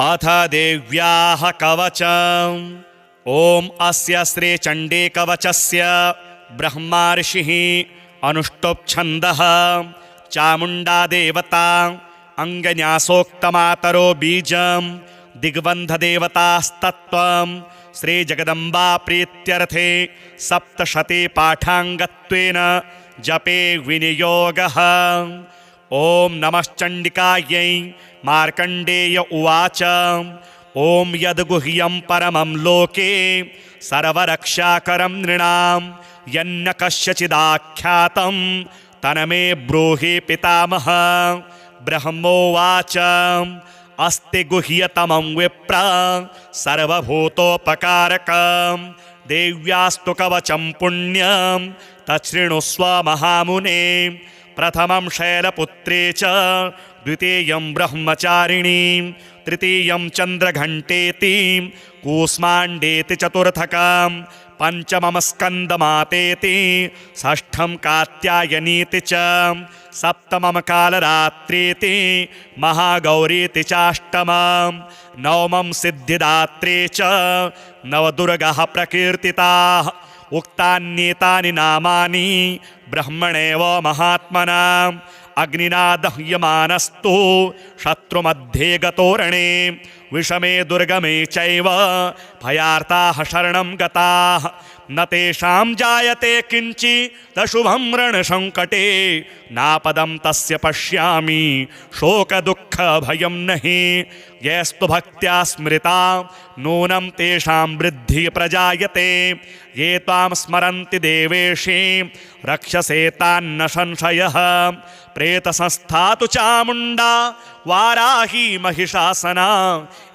अथ देव्याः कवचम्। ॐ अस्य श्रीचण्डी कवचस्य ब्रह्मर्षिः अनुष्टुप् छन्दः चामुण्डा देवता अङ्गन्यासोक्तमातरो बीजं दिग्बन्धदेवतास्तत्त्वं श्रीजगदम्बा प्रीत्यर्थे सप्तशती पाठाङ्गत्वेन जपे विनियोगः। ॐ नमश्चण्डिकायै। मार्कण्डेय उवाच ॐ यद्गुह्यं परमं लोके सर्वरक्षाकरं नृणां यन्न कस्यचिदाख्यातं तन्मे ब्रूहि पितामह। ब्रह्मोवाच अस्ति गुह्यतमं विप्र सर्वभूतोपकारकं देव्यास्तु कवचं पुण्यं तच्छृणुस्व महामुने। प्रथमं शैलपुत्रे च द्वितीयं ब्रह्मचारिणी तृतीयं चन्द्रघण्टेति कूष्माण्डेति चतुर्थकं पंचमं स्कन्दमातेति षष्ठं कात्यायनीति च सप्तमं कालरात्रीति महागौरीति चाष्टमं नवमं सिद्धिदात्री च नवदुर्गाः प्रकीर्तिताः। उक्तान्येतानि नामानि ब्रह्मणेव महात्मना अग्निना दह्यमानस्तु शत्रुमध्ये गतोरणे विषमे दुर्गमे चैव भयार्ताः शरणं गताः न तेषां जायते किञ्चित् अशुभं रणसङ्कटे नापदं तस्य पश्यामि शोकदुःखभयं नहि। यस्तु भक्त्या स्मृता नूनं तेषां वृद्धिः प्रजायते ये त्वां स्मरन्ति देवेशे रक्षसे तान्न संशयः। प्रेतसंस्था तु चामुण्डा वाराही महिषासना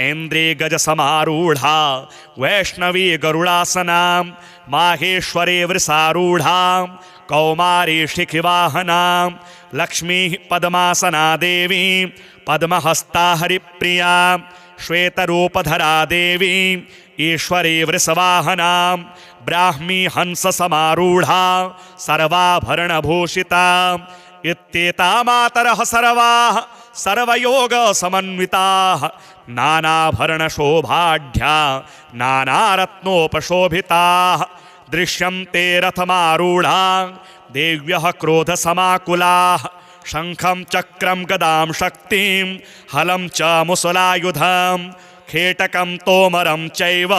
ऐन्द्री गजसमारूढा वैष्णवी गरुडासना माहेश्वरी वृषारूढा कौमारी शिखिवाहना लक्ष्मी पद्मासना देवी पद्महस्ता हरिप्रिया श्वेतरूपधरा देवी ईश्वरी वृषवाहना ब्राह्मी हंससमारूढा सर्वाभरणभूषिता इत्येता मातरः सर्वाः सर्वयोगसमन्विताः नानाभरणशोभाढ्या नानारत्नोपशोभिताः दृश्यन्ते रथमारूढा देव्यः क्रोधसमाकुलाः शङ्खं चक्रं गदां शक्तिं हलं च मुसलायुधं खेटकं तोमरं चैव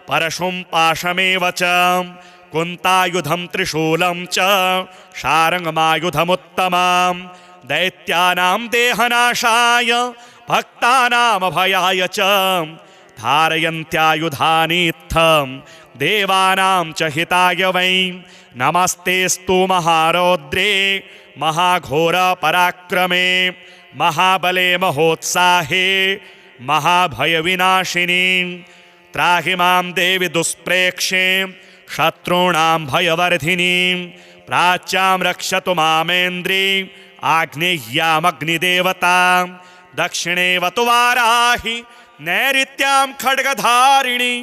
परशुं पाशमेव च कुन्तायुधं त्रिशूलं च शारङ्गमायुधमुत्तमं दैत्यानां देहनाशाय भक्तानामभयाय च धारयन्त्यायुधानीत्थं देवानां च हिताय वै। नमस्तेस्तु महारौद्रे महाघोरपराक्रमे महाबले महोत्साहे महाभयविनाशिनी त्राहि मां देवि दुष्प्रेक्षे शत्रूणां भयवर्धिनी प्राच्यां रक्षतु मामेन्द्री आग्नेय्यामग्निदेवता दक्षिणेवतु वाराहि नैऋत्यां खड्गधारिणी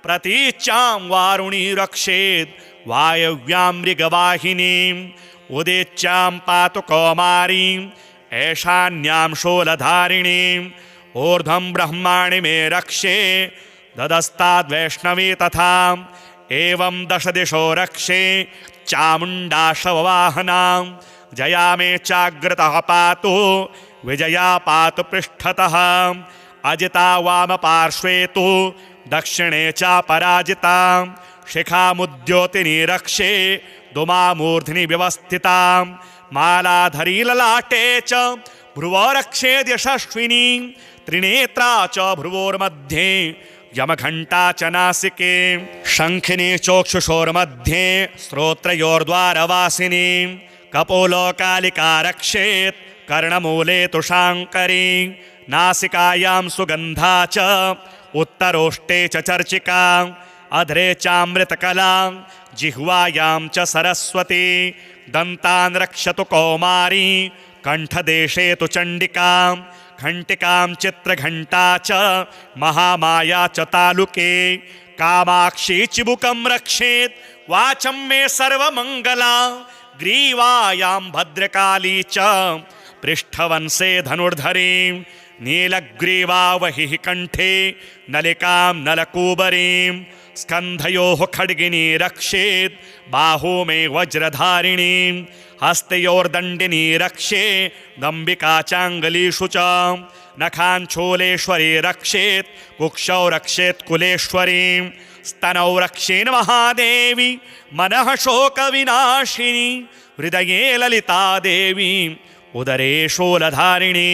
प्रतीच्यां वारुणी रक्षेत् वायव्यां मृगवाहिनी उदेच्यां पातु कौमारी ऐशान्यां शूलधारिणी ऊर्ध्वं ब्रह्माणि मे रक्षे ददस्ताद्वैष्णवी तथा एवं दश दिशो रक्षे चामुण्डा शववाहना जया मे चाग्रतः पातु विजया पातु पृष्ठतः अजिता वामपार्श्वे तु दक्षिणे च पराजिता शिखामुद्योतिनी रक्षे दुमामूर्ध्नि व्यवस्थिता मालाधरी ललाटे च भ्रुवो रक्षेद् यशस्विनी त्रिनेत्रा च भ्रुवोर्मध्ये यमघण्टा च नासिके शङ्खिनी चोक्षुषोर्मध्ये श्रोत्रयोर्द्वारवासिनी कपोलोकालिका रक्षेत् कर्णमूले तु शाङ्करी नासिकायां सुगन्धा च उत्तरोष्टे च चर्चिका अधरे चामृतकला जिह्वायां च सरस्वती दन्तान् रक्षतु कौमारी कण्ठदेशे तु चण्डिका घण्टिकां चित्रघण्टा च महामाया च तालुके कामाक्षी चिबुकं रक्षेत् वाचं मे सर्वमङ्गला ग्रीवायां भद्रकाली च पृष्ठवंशे धनुर्धरी नीलग्रीवावहिः कण्ठे नलिकां नलकूबरीं स्कन्धयोः खड्गिनी रक्षेत् बाहू मे वज्रधारिणीं हस्तयोर्दण्डिनी रक्षे दम्बिका चाङ्गलीषु च नखाञ्छूलेश्वरी रक्षेत् कुक्षौ रक्षेत् कुलेश्वरीं स्तनौ रक्षेन् महादेवी मनः शोकविनाशिनी हृदये ललिता देवी उदरे शूलधारिणी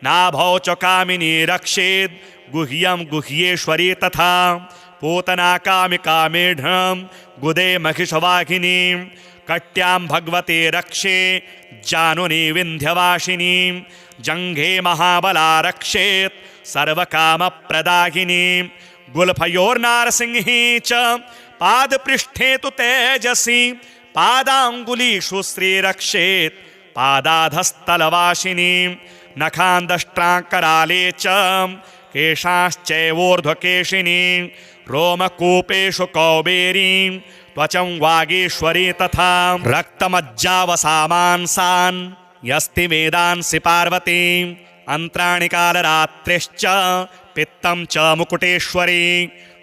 नाभौ च कामिनी रक्षेत् गुह्यं गुह्येश्वरी तथा पूतना कामिका मेढ्रं गुदे महिषवाहिनीं कट्यां भगवती रक्षे जानुनी विन्ध्यवासिनी जङ्घे महाबला रक्षेत् सर्वकामप्रदायिनी गुल्फयोर्नारसिंही च पादपृष्ठे तु तेजसी पादाङ्गुलीषु श्रीरक्षेत् पादाधस्तलवासिनी नखान्दष्ट्राकराले च केशाश्चैवोर्ध्वकेशिनी रोमकूपेषु कौबेरीं त्वचं वागीश्वरी तथा रक्तमज्जावसामांसान् यस्ति वेदांसि पार्वती अन्त्राणि कालरात्रिश्च पित्तं च मुकुटेश्वरी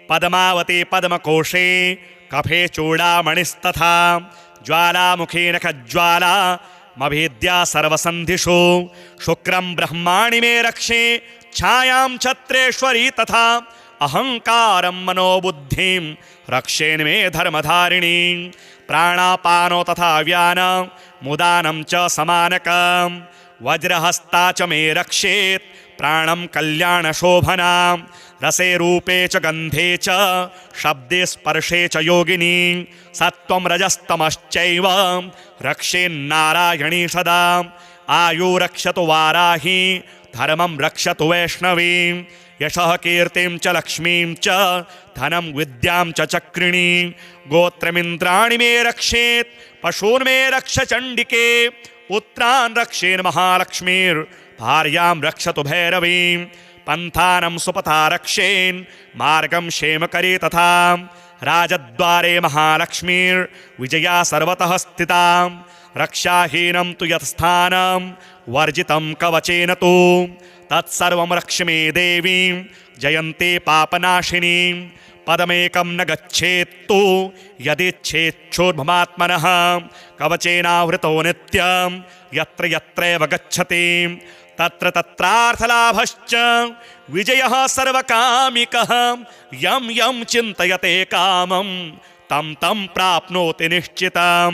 पद्मावती पद्मकोशे कफे चूडामणिस्तथा ज्वालामुखी नखज्वाला मभेद्या सर्वसन्धिषु शुक्रं ब्रह्माणि मे रक्षे छायां छत्रेश्वरी तथा अहङ्कारं मनोबुद्धिं रक्षेन् मे धर्मधारिणी प्राणापानो तथा व्यान मुदानं च समानकं वज्रहस्ता च मे रक्षेत् प्राणं कल्याणशोभनां रसे रूपे च गन्धे च शब्दे स्पर्शे च योगिनी सत्त्वं रजस्तमश्चैव रक्षेन्नारायणी सदा आयु रक्षतु वाराही धर्मं रक्षतु वैष्णवीं यशः कीर्तिं च लक्ष्मीं च धनं विद्यां च चक्रिणी गोत्रमिन्द्राणि मे रक्षेत् पशून् मे रक्ष चण्डिके पुत्रान् रक्षेन् महालक्ष्मीर्भार्यां रक्षतु भैरवीं पन्थानं सुपथा रक्षेन् मार्गं क्षेमकरी तथा राजद्वारे महालक्ष्मीर्विजया सर्वतः स्थिता रक्षाहीनं तु यत्स्थानं वर्जितं कवचेन तु तत्सर्वं रक्ष मे देवीं जयन्ती पापनाशिनीं पदमेकं न गच्छेत्तु यदिच्छेच्छोर्भमात्मनः कवचेनावृतो नित्यं यत्र यत्रैव गच्छति तत्र तत्रार्थलाभश्च विजयः सर्वकामिकः यं यं चिन्तयते कामं तं तं प्राप्नोति निश्चितं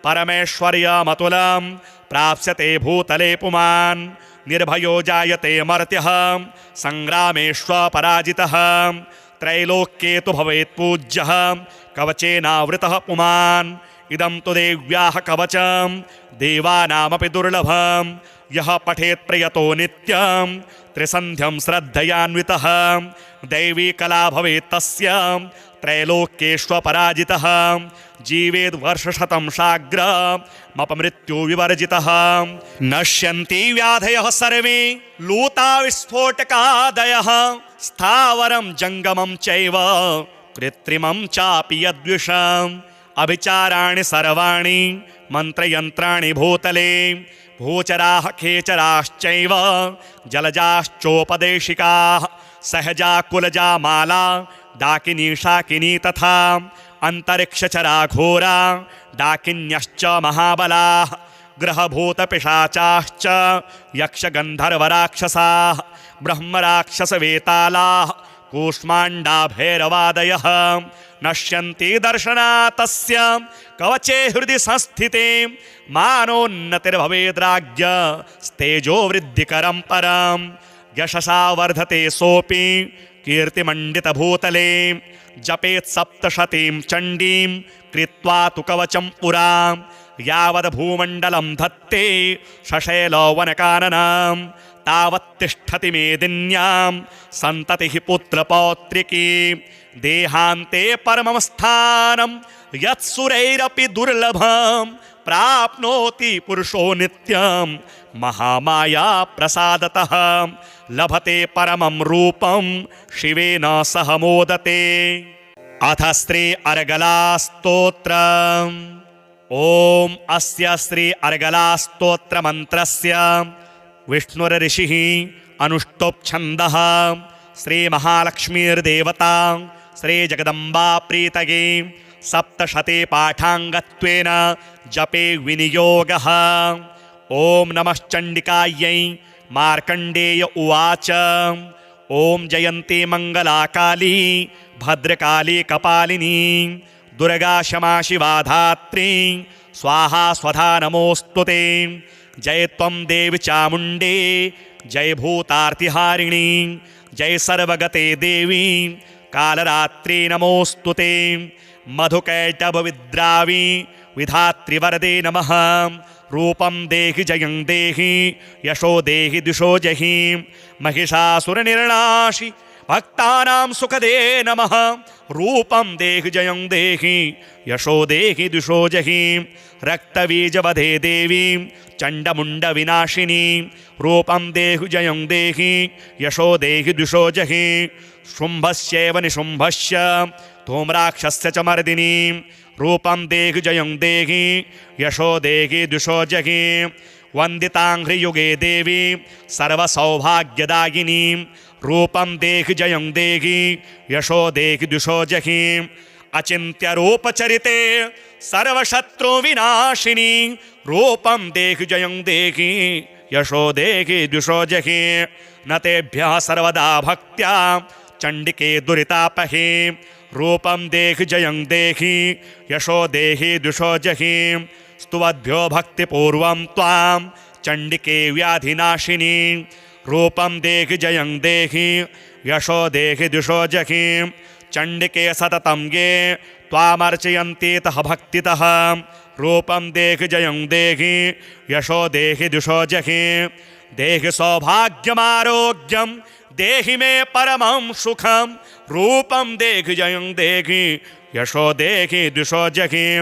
परमेश्वर्यमतुलं प्राप्स्यते भूतले पुमान् निर्भयो जायते मर्त्यः सङ्ग्रामेष्वपराजितः त्रैलोक्ये तु भवेत् पूज्यः कवचेनावृतः पुमान् इदं तु देव्याः कवचं देवानामपि दुर्लभं यः पठेत् प्रयतो नित्यं त्रिसन्ध्यं श्रद्धयान्वितः दैवी कला भवेत् तस्य त्रैलोक्येष्वपराजितः जीवेद् वर्षशतं शाग्रमपमृत्युविवर्जितः नश्यन्ति व्याधयः सर्वे लूता विस्फोटकादयः स्थावरं जङ्गमं चैव कृत्रिमं चापि यद्विषम् अभिचाराणि सर्वाणि मन्त्रयन्त्राणि भूतले भूचराः खेचराश्चैव जलजाश्चोपदेशिकाः सहजा कुलजा माला डाकिनी शाकिनी तथा अन्तरिक्षचरा घोरा डाकिन्यश्च महाबलाः ग्रहभूतपिशाचाश्च यक्षगन्धर्वराक्षसाः ब्रह्मराक्षसवेतालाः कूष्माण्डाभैरवादयः नश्यन्ति दर्शनातस्य कवचे हृदि संस्थिते मानोन्नतिर्भवेद्राज्ञ स्तेजोवृद्धिकरं परं यशसा वर्धते सोऽपि कीर्तिमण्डितभूतले जपेत् सप्तशतीं चण्डीं कृत्वा तु कवचं पुरा यावद् भूमण्डलं धत्ते शशैलवनकाननां तावत्तिष्ठति मेदिन्यां सन्ततिः पुत्रपौत्रिकी देहान्ते परमं स्थानं यत्सुरैरपि दुर्लभं प्राप्नोति पुरुषो नित्यं महामाया प्रसादतः लभते परमं रूपं शिवेन सह मोदते। अथ श्री अर्गला स्तोत्रम्। ॐ अस्य श्री अर्गला स्तोत्र मंत्रस्य विष्णुर्ऋषिः अनुष्टुप् छन्दः श्रीमहालक्ष्मीर्देवता श्रीजगदम्बा प्रीतये सप्तशते पाठाङ्गत्वेन जपे विनियोगः। ॐ नमश्चण्डिकायै। मार्कण्डेय उवाच ॐ जयन्ती मङ्गलाकाली भद्रकाली कपालिनी दुर्गा क्षमा शिवा धात्री स्वाहा स्वधा नमोऽस्तुते। जय त्वं देवी चामुण्डे जय भूतार्तिहारिणी जय सर्वगते देवी कालरात्रि नमोऽस्तुते। मधुकैटभविद्रावी विधात्रिवरदे नमः। रूपं देहि जयं देहि यशो देहि दिशो जहि महिषासुरनिर्णाशि भक्तानां सुखदे नमः। रूपं देहि जयं देहि यशो देहि दिशो जहि रक्तबीजवधे देवी चण्डमुण्डविनाशिनी। रूपं देहि जयं देहि यशो देहि दिशो जहि शुम्भस्यैव निशुम्भस्य धूम्राक्षस्य च मर्दिनी। रूपं देहि जयं देहि यशो देहि दिशो जहि वन्दिताङ्घ्रियुगे देवी सर्वसौभाग्यदायिनी। रूपं देहि जयं देहि यशो देहि दिशो जहि अचिन्त्यरूपचरिते सर्वशत्रुविनाशिनी। रूपं देहि जयं देहि यशो देहि दिशो जहि न तेभ्यः सर्वदा भक्त्या चण्डिके दुरितापहे। रूपं देहि जयं देहि यशो देहि दिशो जहि स्तुवद्भ्यो भक्तिपूर्वं त्वां चण्डिके व्याधिनाशिनी। रूपं देहि जयं देहि यशो देहि दिशो जहि चण्डिके सततं ये त्वामर्चयन्तीतः भक्तितः। रूपं देहि जयं देहि यशो देहि दिशो जहि देहि सौभाग्यमारोग्यं देहि मे परमं सुखं। रूपं देहि जयं देहि यशो देहि दिशो जहि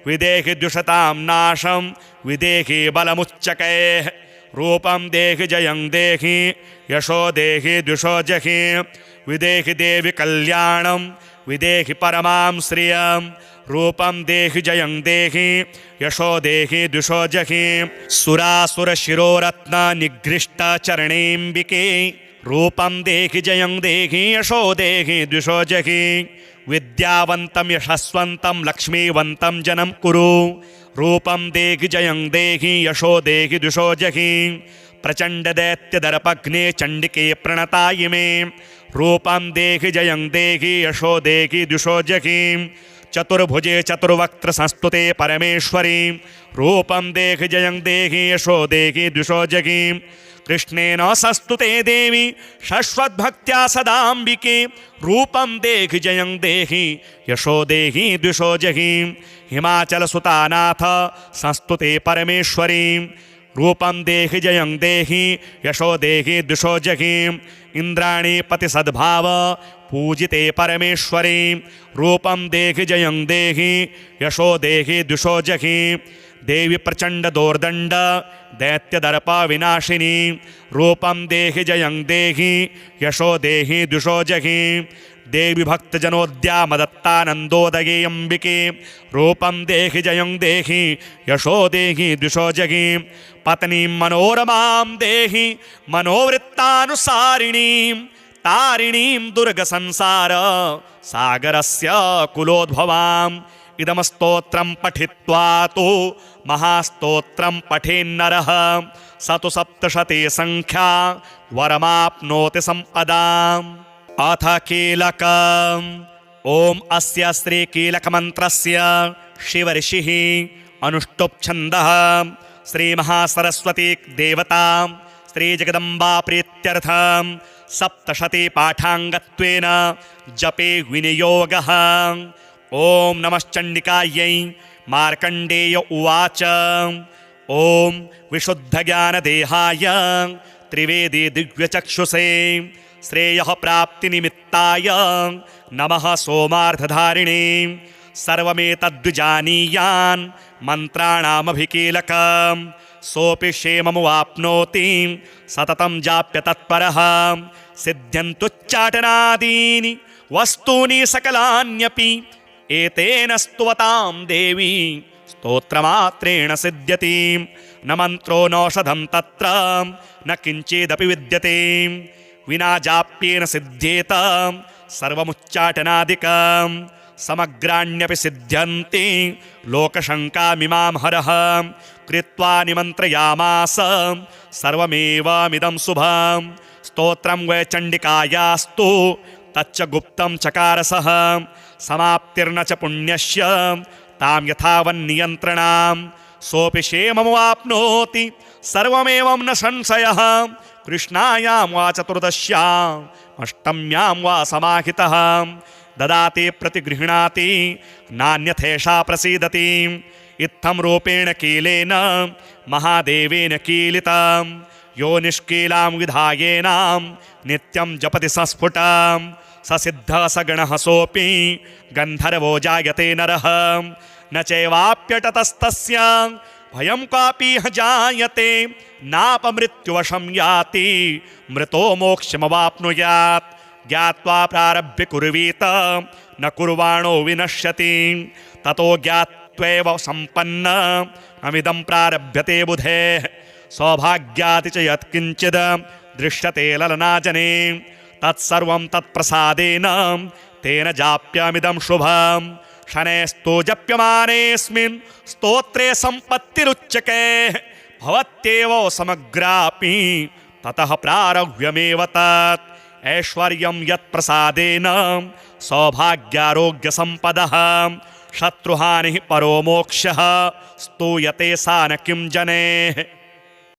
विदेहि द्विषतां नाशं विदेहि बलमुच्चकैः। रूपं देहि जयं देहि यशो देहि दिशो जहि विदेहि देवि कल्याणं विदेहि परमां श्रियं। रूपं देहि जयं देहि यशो देहि दिशो जहि सुरासुरशिरोरत्ननिगृष्टचरणेऽम्बिके। रूपं देहि जयं देहि यशो देहि दिशो जहि विद्यावन्तं यशस्वन्तं लक्ष्मीवन्तं जनं कुरु। रूपं देहि जयं देहि यशो देहि दिशो जहि प्रचण्डदैत्यदर्पघ्ने चण्डिके प्रणताय मे। रूपं देहि जयं देहि यशो देहि दिशो जहि चतुर्भुजे चतुर्वक्त्र संस्तुते परमेश्वरी। रूपं देहि जयं देहि यशो देहि दिशो जहि कृष्णेन संस्तुते देवी शश्वद्भक्त्या सदाम्बिके। रूपं देहि जयं देहि यशो देहि दिशो जहि हिमाचलसुतानाथ संस्तुते परमेश्वरी। रूपं देहि जयं देहि यशो देहि दिशो जहि इंद्राणी पतिसद्भाव पूजिते परमेश्वरी। रूपं देहि जयं देहि यशो देहि दिशो जहि देवी प्रचंड दोर्दंड दैत्यदर्प विनाशिनी। रूपं देहि जयं देहि यशो देहि दिशो जहि देवी भक्तजनोद्यामदत्तानन्दोदये अम्बिके। रूपं देहि जयं देहि यशो देहि दिशो जहि पत्नीं मनोरमां देहि मनोवृत्तानुसारिणीं तारिणीं दुर्गसंसार सागरस्य कुलोद्भवाम्। इदं स्तोत्रं पठित्वा तु महास्तोत्रं पठेन्नरः स तु सप्तशते संख्या वरमाप्नोति सम्पदाम्। अथ कीलकम्। ॐ अस्य श्रीकीलकमन्त्रस्य शिवऋषिः अनुष्टुप् छन्दः श्रीमहासरस्वती देवता श्रीजगदम्बा प्रीत्यर्थं सप्तशती पाठाङ्गत्वेन जपे विनियोगः। ॐ नमश्चण्डिकायै। मार्कण्डेय उवाच ॐ विशुद्धज्ञानदेहाय त्रिवेदी दिव्यचक्षुषे श्रेयः प्राप्तिनिमित्ताय नमः सोमार्धधारिणे। सर्वमेतद्विजानीयान् मन्त्राणामभिकीलकं सोऽपि क्षेममुवाप्नोति सततं जाप्य तत्परः। सिद्ध्यन्तुच्चाटनादीनि वस्तूनि सकलान्यपि एतेन स्तुवतां देवी स्तोत्रमात्रेण सिद्ध्यति। न मन्त्रो नौषधं तत्र न किञ्चिदपि विद्यते विना जाप्येन सिद्ध्येत सर्वमुच्चाटनादिकं समग्राण्यपि सिद्ध्यन्ति लोकशङ्कामिमां हरः कृत्वा निमन्त्रयामास सर्वमेवमिदं शुभं स्तोत्रं वै चण्डिकायास्तु तच्च गुप्तं चकारसः समाप्तिर्न च पुण्यस्य तां यथावन्नियन्त्रणां सोऽपि क्षेममवाप्नोति सर्वमेवं न संशयः कृष्णायां वा चतुर्दश्याम् अष्टम्यां वा समाहितः ददाति प्रतिगृह्णाति नान्यथेषा प्रसीदति इत्थं रूपेण कीलेन महादेवेन कीलितं यो निष्कीलां विधायेनां नित्यं जपति संस्फुटां स सिद्धः स गणः सोऽपि गन्धर्वो जायते नरः न चैवाप्यटतस्तस्य भयं क्वापि जायते नापमृत्युवशं याति मृतो मोक्षमवाप्नुयात् ज्ञात्वा प्रारभ्य कुर्वीत न कुर्वाणो विनश्यति ततो ज्ञात्वैव सम्पन्न अमिदं प्रारभ्यते बुधेः सौभाग्याति च यत्किञ्चिद् दृश्यते ललनाजने तत्सर्वं तत्प्रसादेन तेन जाप्यामिदं शुभं शनैस्तु जप्यमानेऽस्मिन् स्तोत्रे सम्पत्तिरुच्यते भवत्येव समग्रापि ततः प्रारव्यमेव तत् ऐश्वर्यं यत्प्रसादेन सौभाग्यारोग्यसम्पदः शत्रुहानिः परो मोक्षः स्तूयते सा न किं जनेः